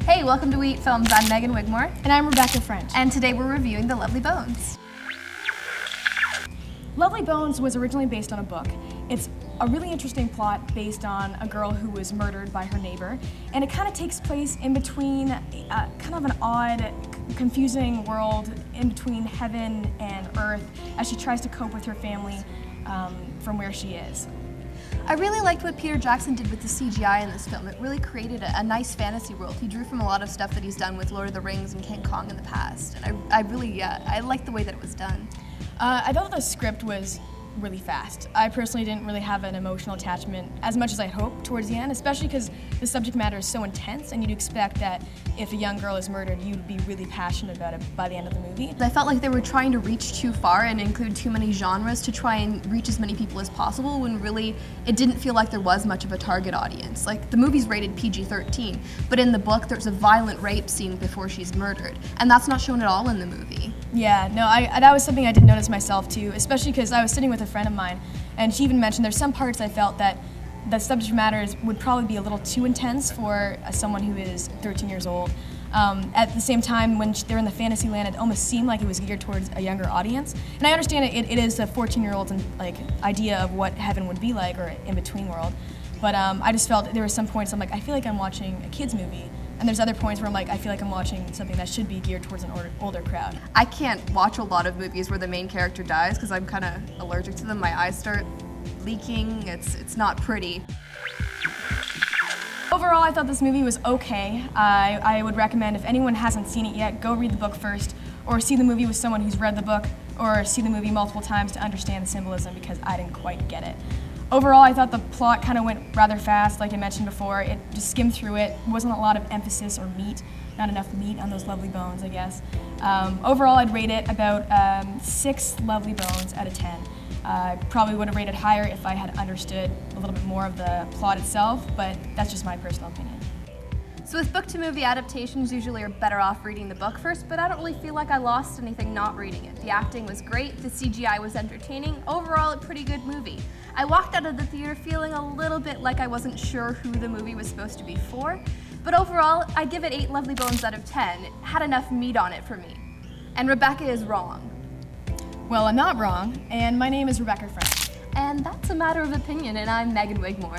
Hey, welcome to We Eat Films. I'm Megan Wigmore. And I'm Rebecca French. And today we're reviewing The Lovely Bones. Lovely Bones was originally based on a book. It's a really interesting plot based on a girl who was murdered by her neighbor, and it kind of takes place in between kind of an odd, confusing world in between heaven and earth as she tries to cope with her family from where she is. I really liked what Peter Jackson did with the CGI in this film. It really created a nice fantasy world. He drew from a lot of stuff that he's done with Lord of the Rings and King Kong in the past, and I liked the way that it was done. I thought the script was really fast. I personally didn't really have an emotional attachment as much as I hoped towards the end, especially because the subject matter is so intense, and you'd expect that if a young girl is murdered, you'd be really passionate about it by the end of the movie. I felt like they were trying to reach too far and include too many genres to try and reach as many people as possible, when really it didn't feel like there was much of a target audience. Like, the movie's rated PG-13, but in the book there's a violent rape scene before she's murdered, and that's not shown at all in the movie. Yeah, no, that was something I did notice myself too, especially because I was sitting with a friend of mine, and she even mentioned there's some parts I felt that the subject matter would probably be a little too intense for someone who is 13 years old. At the same time, when they're in the fantasy land, it almost seemed like it was geared towards a younger audience. And I understand it is a 14-year-old's idea of what heaven would be like, or in-between world. But I just felt there were some points I'm like, I feel like I'm watching a kid's movie. And there's other points where I'm like, I feel like I'm watching something that should be geared towards an older crowd. I can't watch a lot of movies where the main character dies because I'm kind of allergic to them. My eyes start leaking. It's not pretty. Overall, I thought this movie was okay. I would recommend, if anyone hasn't seen it yet, go read the book first, or see the movie with someone who's read the book, or see the movie multiple times to understand the symbolism, because I didn't quite get it. Overall, I thought the plot kind of went rather fast, like I mentioned before. It just skimmed through it. Wasn't a lot of emphasis or meat, not enough meat on those lovely bones, I guess. Overall, I'd rate it about 6 lovely bones out of 10. I probably would have rated higher if I had understood a little bit more of the plot itself, but that's just my personal opinion. So with book-to-movie adaptations, usually are better off reading the book first, but I don't really feel like I lost anything not reading it. The acting was great, the CGI was entertaining, overall a pretty good movie. I walked out of the theater feeling a little bit like I wasn't sure who the movie was supposed to be for, but overall I'd give it 8 lovely bones out of 10. It had enough meat on it for me. And Rebecca is wrong. Well, I'm not wrong, and my name is Rebecca French. And that's a matter of opinion, and I'm Megan Wigmore.